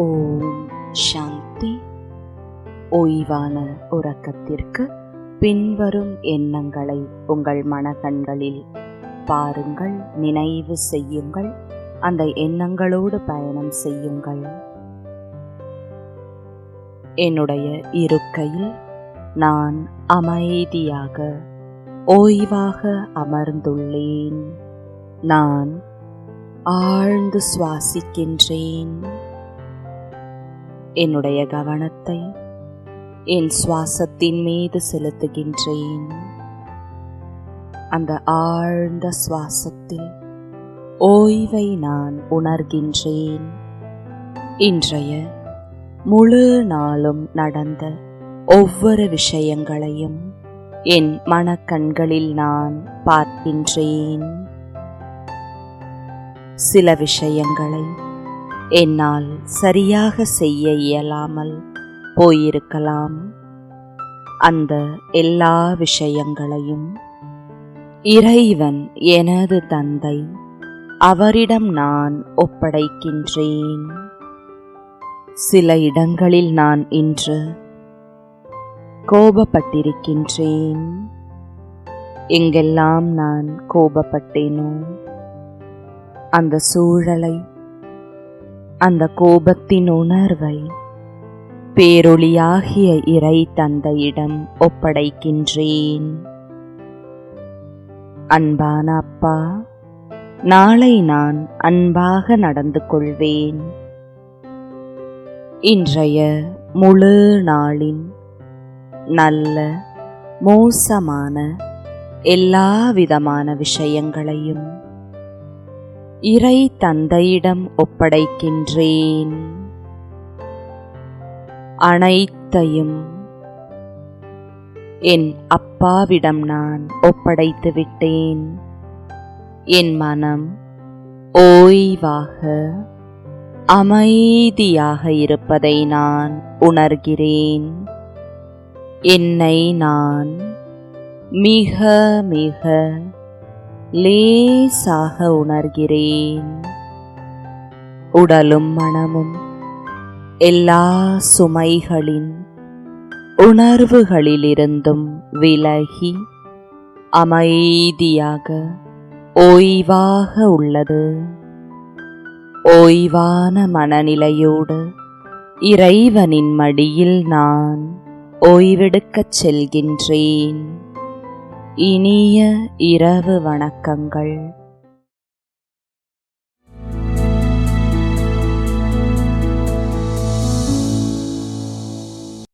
ஓம் சாந்தி. ஓய்வான உறக்கத்திற்கு பின்வரும் எண்ணங்களை உங்கள் மனக்கண்களில் பாருங்கள், நினைவு செய்யுங்கள், அந்த எண்ணங்களோடு பயணம் செய்யுங்கள். என்னுடைய இருக்கையில் நான் அமைதியாக ஓய்வாக அமர்ந்துள்ளேன். நான் ஆழ்ந்து சுவாசிக்கின்றேன். என்னுடைய கவனத்தை என் சுவாசத்தின் மீது செலுத்துகின்றேன். அந்த ஆழ்ந்த சுவாசத்தில் ஓய்வை நான் உணர்கின்றேன். இன்றைய முழு நாளும் நடந்த ஒவ்வொரு விஷயங்களையும் என் மனக்கண்களில் நான் பார்க்கின்றேன். சில விஷயங்களை என்னால் சரியாக செய்ய இயலாமல் போயிருக்கலாம். அந்த எல்லா விஷயங்களையும் இறைவன் எனது தந்தை, அவரிடம் நான் ஒப்படைக்கின்றேன். சில இடங்களில் நான் இன்று கோபப்பட்டிருக்கின்றேன். எங்கெல்லாம் நான் கோபப்பட்டேனோ அந்த சூழலை, அந்த கோபத்தின் உணர்வை பேரொளியாகிய இறை தந்தையிடம் ஒப்படைக்கின்றேன். அன்பான அப்பா, நாளை நான் அன்பாக நடந்து கொள்வேன். இன்றைய முழு நாளின் நல்ல மோசமான எல்லா விதமான விஷயங்களையும் இறை தந்தையிடம் ஒப்படைக்கின்றேன். அனைத்தையும் என் அப்பாவிடம் நான் ஒப்படைத்து விட்டேன். என் மனம் ஓய்வாக அமைதியாக இருப்பதை நான் உணர்கிறேன். என்னை நான் மிக மிக லேசாக உணர்கிறேன். உடலும் மனமும் எல்லா சுமைகளின் உணர்வுகளிலிருந்தும் விலகி அமைதியாக ஓய்வாக உள்ளது. ஓய்வான மனநிலையோடு இறைவனின் மடியில் நான் ஓய்வெடுக்கச் செல்கின்றேன். இனிய இரவு வணக்கங்கள்.